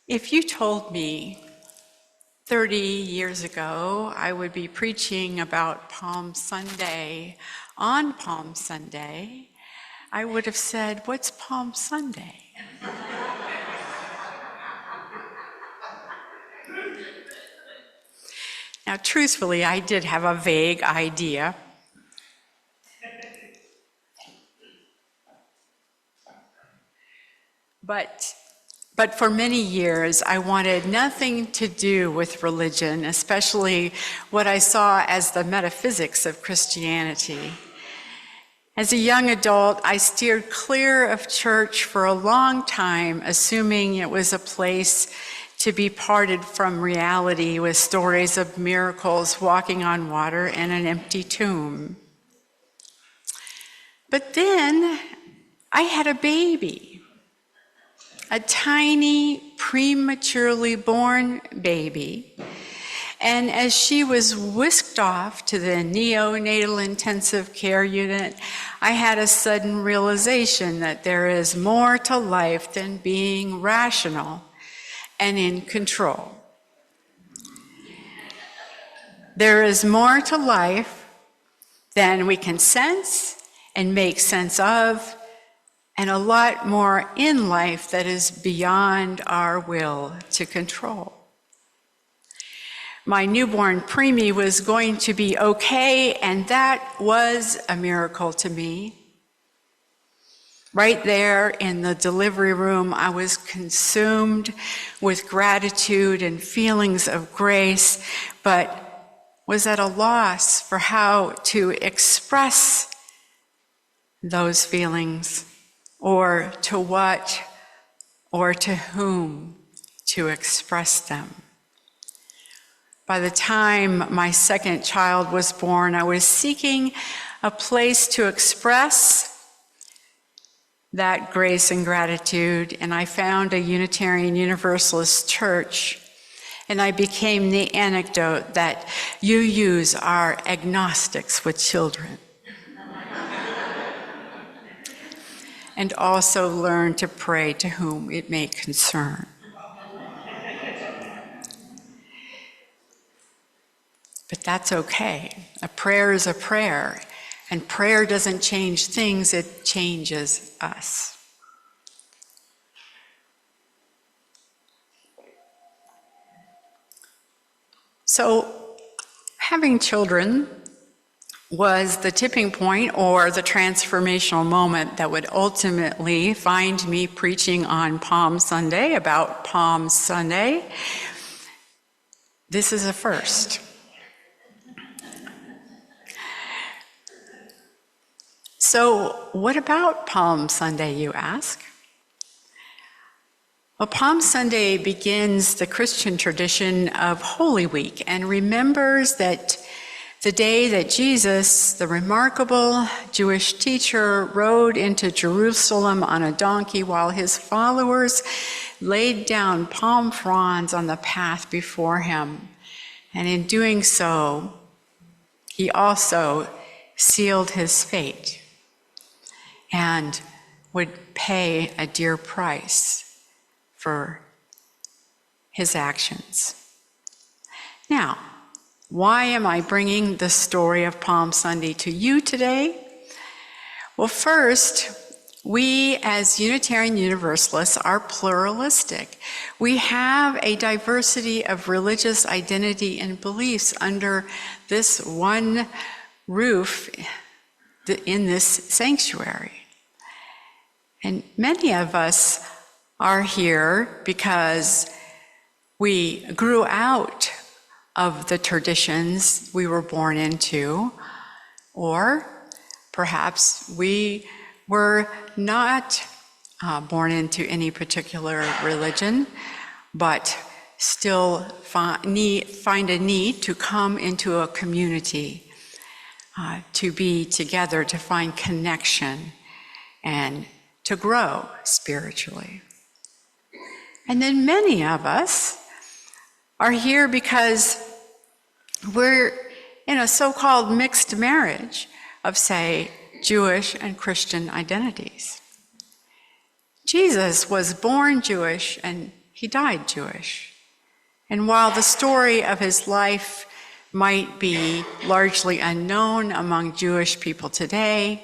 If you told me 30 years ago I would be preaching about Palm Sunday on Palm Sunday, I would have said, "What's Palm Sunday?" Now, truthfully, I did have a vague idea. But for many years, I wanted nothing to do with religion, especially what I saw as the metaphysics of Christianity. As a young adult, I steered clear of church for a long time, assuming it was a place to be parted from reality with stories of miracles, walking on water, and an empty tomb. But then I had a baby, a tiny, prematurely born baby. And as she was whisked off to the neonatal intensive care unit, I had a sudden realization that there is more to life than being rational and in control. There is more to life than we can sense and make sense of, and a lot more in life that is beyond our will to control. My newborn preemie was going to be okay, and that was a miracle to me. Right there in the delivery room, I was consumed with gratitude and feelings of grace, but was at a loss for how to express those feelings, or to what or to whom to express them. By the time my second child was born, I was seeking a place to express that grace and gratitude, and I found a Unitarian Universalist church, and I became the anecdote that UUs are agnostics with children. And also learned to pray to whom it may concern. But that's okay. A prayer is a prayer, and prayer doesn't change things, it changes us. So, having children was the tipping point or the transformational moment that would ultimately find me preaching on Palm Sunday about Palm Sunday. This is a first. So, what about Palm Sunday, you ask? Well, Palm Sunday begins the Christian tradition of Holy Week and remembers that the day that Jesus, the remarkable Jewish teacher, rode into Jerusalem on a donkey while his followers laid down palm fronds on the path before him. And in doing so, he also sealed his fate and would pay a dear price for his actions. Now, why am I bringing the story of Palm Sunday to you today? Well, first, we as Unitarian Universalists are pluralistic. We have a diversity of religious identity and beliefs under this one roof in this sanctuary. And many of us are here because we grew out of the traditions we were born into, or perhaps we were not born into any particular religion, but still find a need to come into a community, to be together, to find connection, and to grow spiritually. And then many of us are here because we're in a so-called mixed marriage of, say, Jewish and Christian identities. Jesus was born Jewish and he died Jewish. And while the story of his life might be largely unknown among Jewish people today,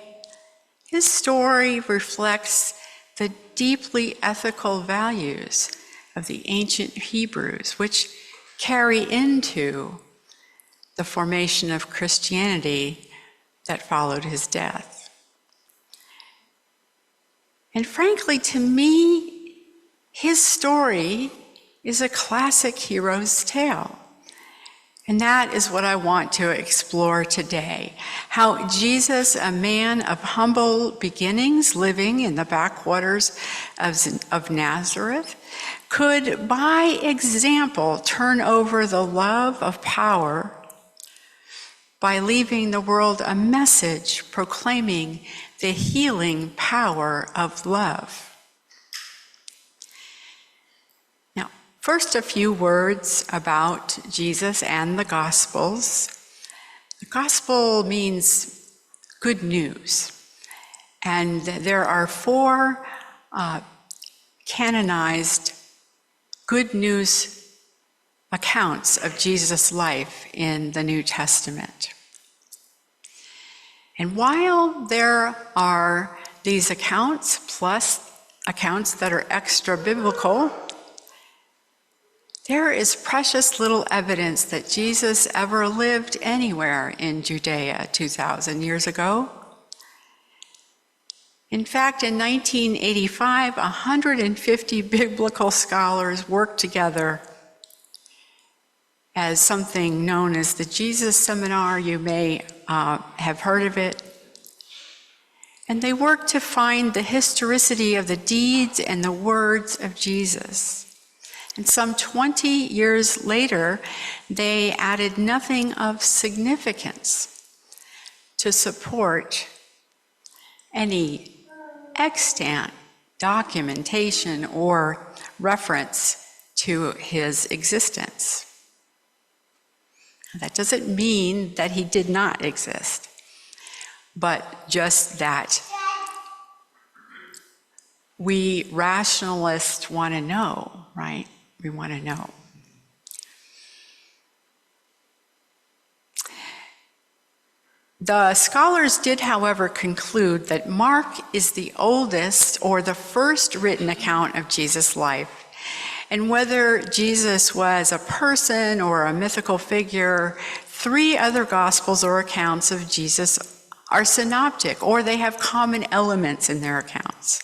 his story reflects the deeply ethical values of the ancient Hebrews, which carry into the formation of Christianity that followed his death. And frankly, to me, his story is a classic hero's tale. And that is what I want to explore today. How Jesus, a man of humble beginnings, living in the backwaters of Nazareth, could, by example, turn over the love of power by leaving the world a message proclaiming the healing power of love. Now, first, a few words about Jesus and the Gospels. The Gospel means good news, and there are 4 canonized good news accounts of Jesus' life in the New Testament. And while there are these accounts, plus accounts that are extra biblical, there is precious little evidence that Jesus ever lived anywhere in Judea 2,000 years ago. In fact, in 1985, 150 biblical scholars worked together as something known as the Jesus Seminar. You may have heard of it. And they worked to find the historicity of the deeds and the words of Jesus. And some 20 years later, they added nothing of significance to support any extant documentation or reference to his existence. That doesn't mean that he did not exist, but just that we rationalists want to know, right? We want to know. The scholars did, however, conclude that Mark is the oldest or the first written account of Jesus' life. And whether Jesus was a person or a mythical figure, 3 other gospels or accounts of Jesus are synoptic, or they have common elements in their accounts.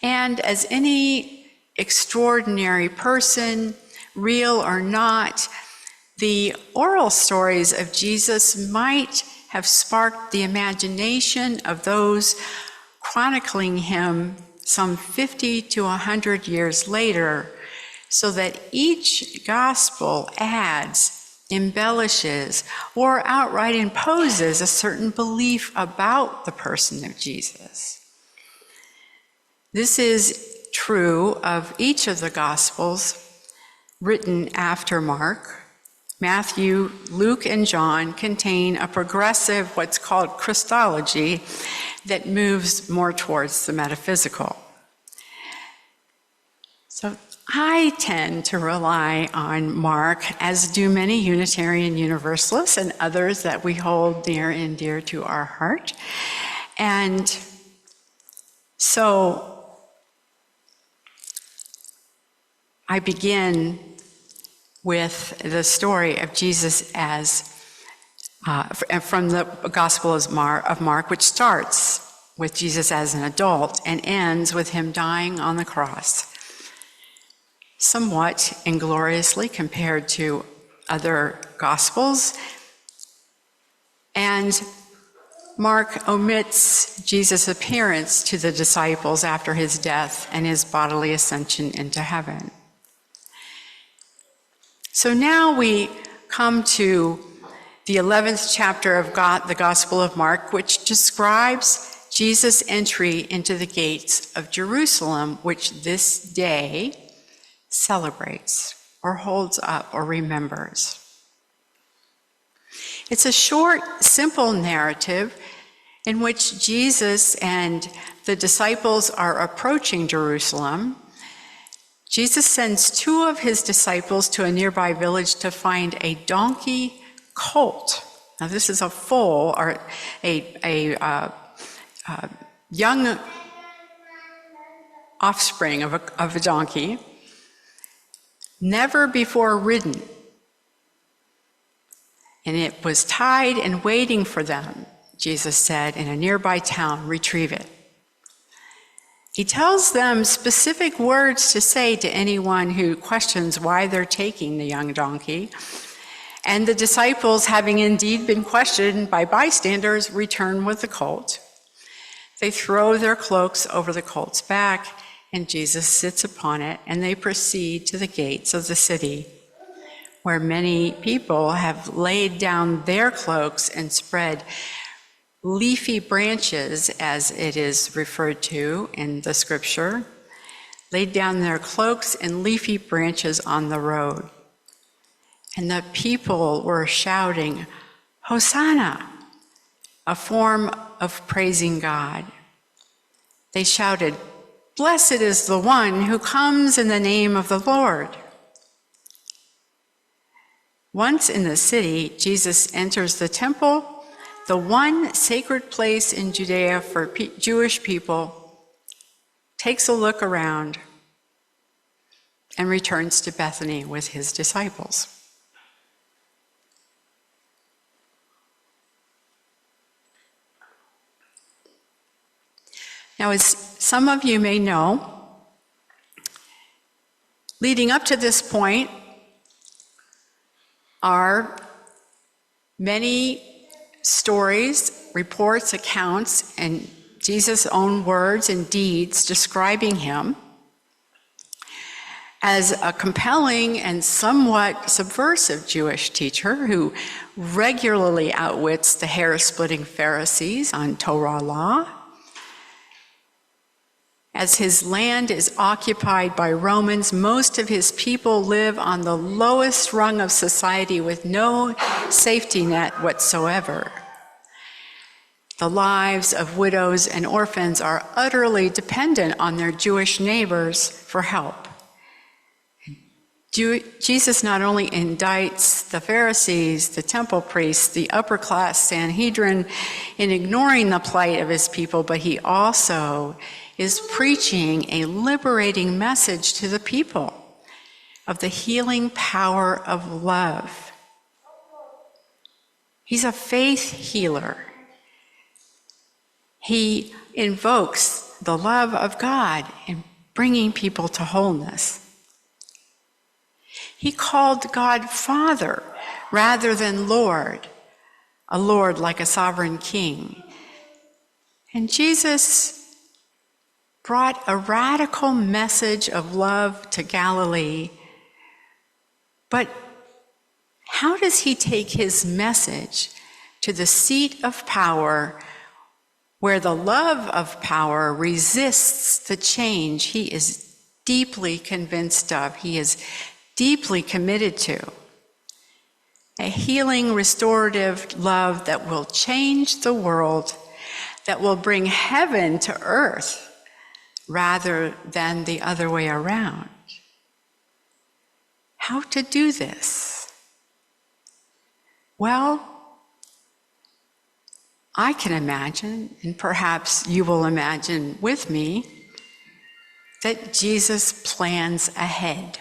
And as any extraordinary person, real or not, the oral stories of Jesus might have sparked the imagination of those chronicling him some 50 to 100 years later, so that each gospel adds, embellishes, or outright imposes a certain belief about the person of Jesus. This is true of each of the gospels written after Mark. Matthew, Luke, and John contain a progressive, what's called Christology, that moves more towards the metaphysical. So I tend to rely on Mark, as do many Unitarian Universalists and others that we hold near and dear to our heart. And so I begin with the story of Jesus as from the Gospel of Mark, which starts with Jesus as an adult and ends with him dying on the cross, somewhat ingloriously compared to other Gospels. And Mark omits Jesus' appearance to the disciples after his death and his bodily ascension into heaven. So now we come to the 11th chapter of the Gospel of Mark, which describes Jesus' entry into the gates of Jerusalem, which this day celebrates or holds up or remembers. It's a short, simple narrative in which Jesus and the disciples are approaching Jerusalem, Jesus sends two of his disciples to a nearby village to find a donkey colt. Now, this is a foal, or a young offspring of a donkey, never before ridden. And it was tied and waiting for them, Jesus said, in a nearby town. Retrieve it. He tells them specific words to say to anyone who questions why they're taking the young donkey. And the disciples, having indeed been questioned by bystanders, return with the colt. They throw their cloaks over the colt's back, and Jesus sits upon it, and they proceed to the gates of the city, where many people have laid down their cloaks and spread leafy branches, as it is referred to in the scripture, laid down their cloaks and leafy branches on the road. And the people were shouting, "Hosanna," a form of praising God. They shouted, "Blessed is the one who comes in the name of the Lord." Once in the city, Jesus enters the temple, the one sacred place in Judea for Jewish people, takes a look around, and returns to Bethany with his disciples. Now, as some of you may know, leading up to this point are many stories, reports, accounts, and Jesus' own words and deeds describing him as a compelling and somewhat subversive Jewish teacher who regularly outwits the hair-splitting Pharisees on Torah law. As his land is occupied by Romans, most of his people live on the lowest rung of society with no safety net whatsoever. The lives of widows and orphans are utterly dependent on their Jewish neighbors for help. Jesus not only indicts the Pharisees, the temple priests, the upper-class Sanhedrin in ignoring the plight of his people, but he also is preaching a liberating message to the people of the healing power of love. He's a faith healer. He invokes the love of God in bringing people to wholeness. He called God Father rather than Lord, a Lord like a sovereign king. And Jesus brought a radical message of love to Galilee. But how does he take his message to the seat of power, where the love of power resists the change he is deeply convinced of, he is deeply committed to? A healing, restorative love that will change the world, that will bring heaven to earth, rather than the other way around. How to do this? Well, I can imagine, and perhaps you will imagine with me, that Jesus plans ahead.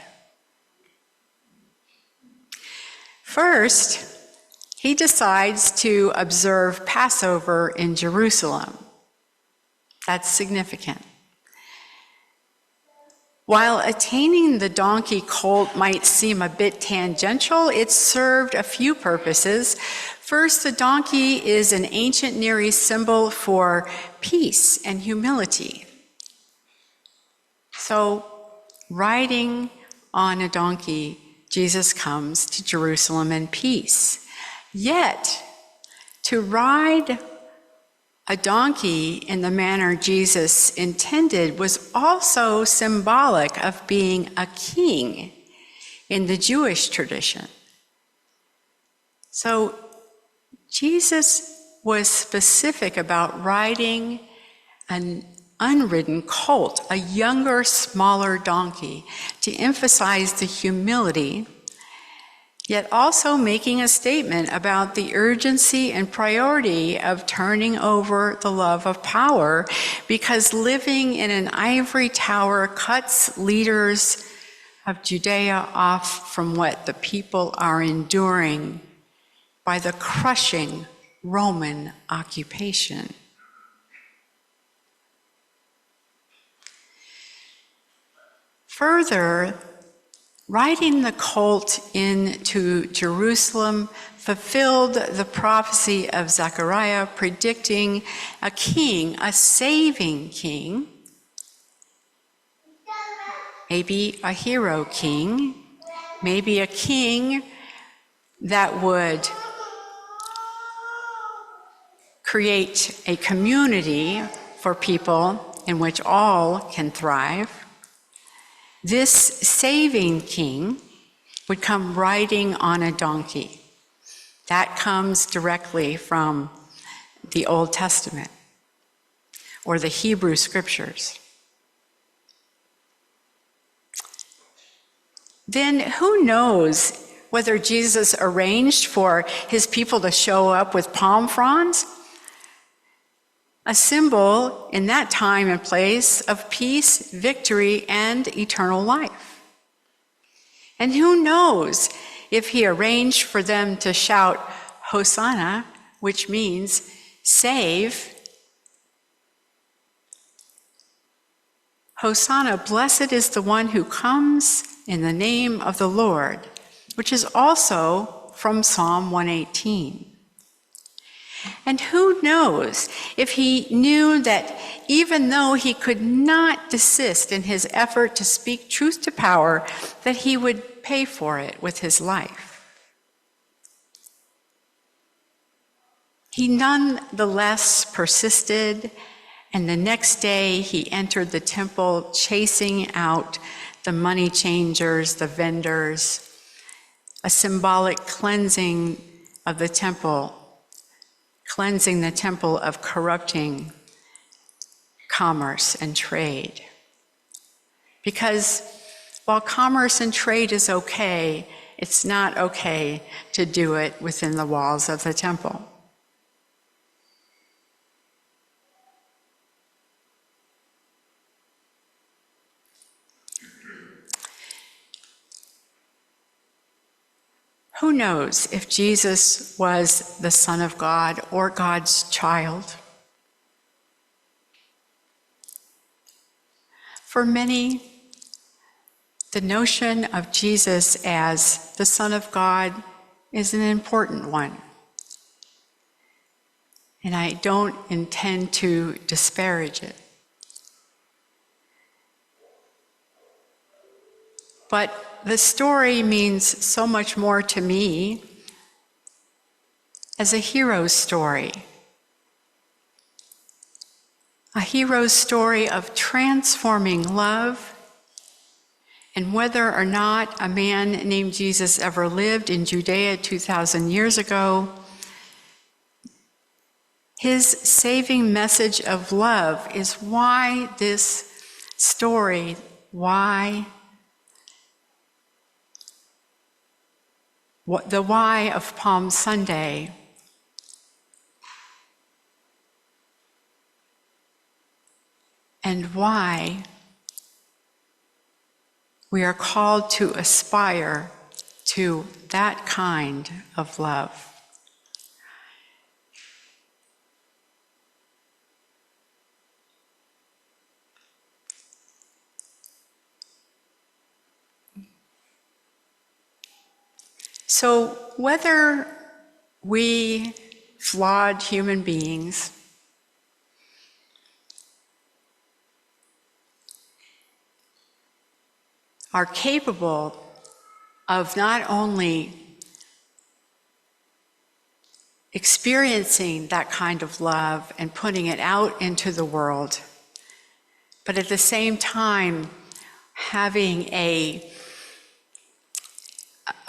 First, he decides to observe Passover in Jerusalem. That's significant. While attaining the donkey colt might seem a bit tangential, it served a few purposes. First, the donkey is an ancient Near East symbol for peace and humility. So, riding on a donkey, Jesus comes to Jerusalem in peace. Yet, to ride a donkey in the manner Jesus intended was also symbolic of being a king in the Jewish tradition. So Jesus was specific about riding unridden colt, a younger, smaller donkey, to emphasize the humility, yet also making a statement about the urgency and priority of turning over the love of power, because living in an ivory tower cuts leaders of Judea off from what the people are enduring by the crushing Roman occupation. Further, riding the colt into Jerusalem fulfilled the prophecy of Zechariah, predicting a king, a saving king, maybe a hero king, maybe a king that would create a community for people in which all can thrive. This saving king would come riding on a donkey. That comes directly from the Old Testament or the Hebrew Scriptures. Then who knows whether Jesus arranged for his people to show up with palm fronds? A symbol in that time and place of peace, victory, and eternal life. And who knows if he arranged for them to shout Hosanna, which means save. Hosanna, blessed is the one who comes in the name of the Lord, which is also from Psalm 118. And who knows if he knew that even though he could not desist in his effort to speak truth to power, that he would pay for it with his life. He nonetheless persisted, and the next day he entered the temple, chasing out the money changers, the vendors, a symbolic cleansing of the temple, cleansing the temple of corrupting commerce and trade. Because while commerce and trade is okay, it's not okay to do it within the walls of the temple. Who knows if Jesus was the Son of God or God's child? For many, the notion of Jesus as the Son of God is an important one. And I don't intend to disparage it. But the story means so much more to me as a hero's story. A hero's story of transforming love. And whether or not a man named Jesus ever lived in Judea 2,000 years ago, his saving message of love is why this story, the why of Palm Sunday, and why we are called to aspire to that kind of love. So whether we flawed human beings are capable of not only experiencing that kind of love and putting it out into the world, but at the same time having a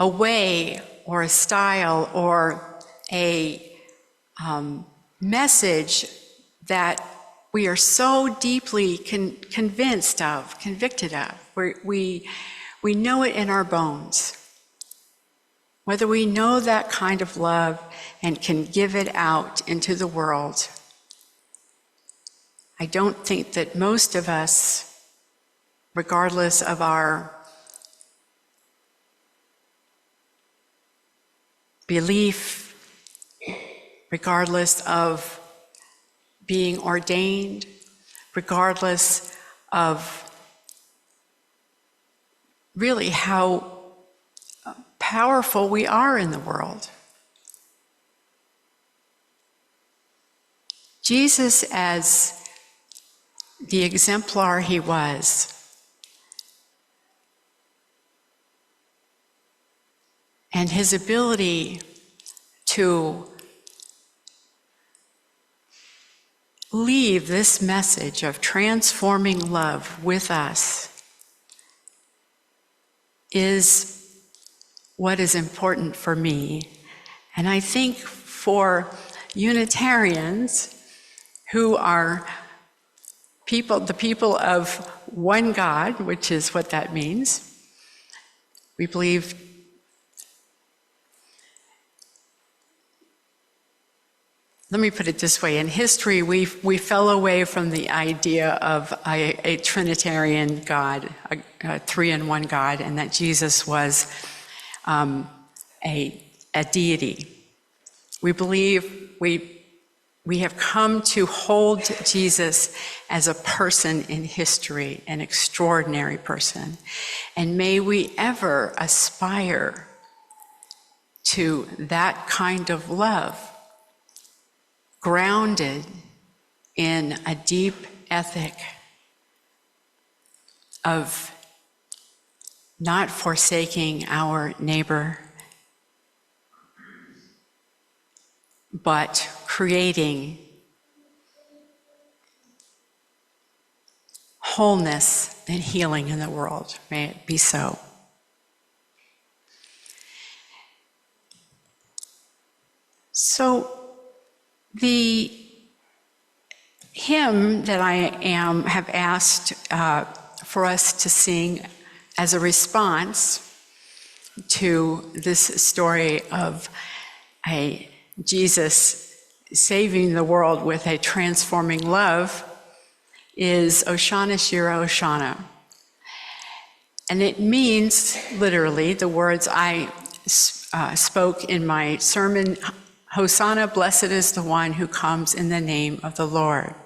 way or a style or a message that we are so deeply convinced of, convicted of. We know it in our bones. Whether we know that kind of love and can give it out into the world, I don't think that most of us, regardless of our belief, regardless of being ordained, regardless of really how powerful we are in the world. Jesus, as the exemplar he was, and his ability to leave this message of transforming love with us is what is important for me. And I think for Unitarians, who are the people of one God, which is what that means, we believe let me put it this way. In history, we fell away from the idea of a Trinitarian God, a three-in-one God, and that Jesus was a deity. We believe we have come to hold Jesus as a person in history, an extraordinary person. And may we ever aspire to that kind of love, grounded in a deep ethic of not forsaking our neighbor, but creating wholeness and healing in the world. May it be so. So, the hymn that I have asked for us to sing as a response to this story of a Jesus saving the world with a transforming love is Oshana Shira Oshana. And it means, literally, the words I spoke in my sermon, Hosanna, blessed is the one who comes in the name of the Lord.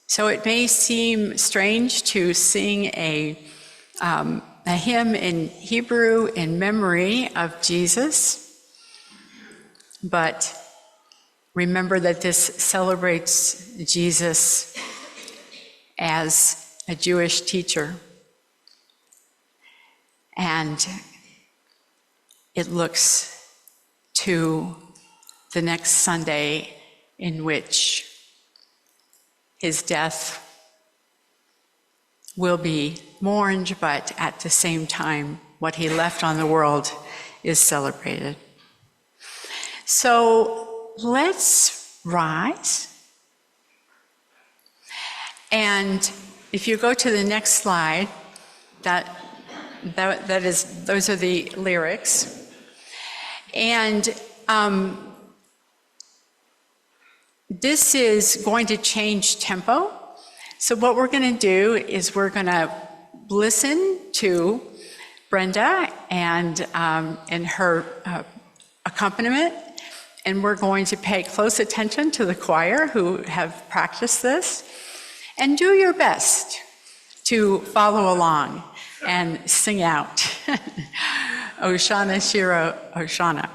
So it may seem strange to sing a hymn in Hebrew in memory of Jesus, but remember that this celebrates Jesus as a Jewish teacher, and it looks to the next Sunday in which his death will be mourned, but at the same time, what he left on the world is celebrated. So let's rise. And if you go to the next slide, those are the lyrics. And this is going to change tempo. So what we're going to do is we're going to listen to Brenda and her accompaniment, and we're going to pay close attention to the choir who have practiced this, and do your best to follow along and sing out. Oshana Shira Oshana.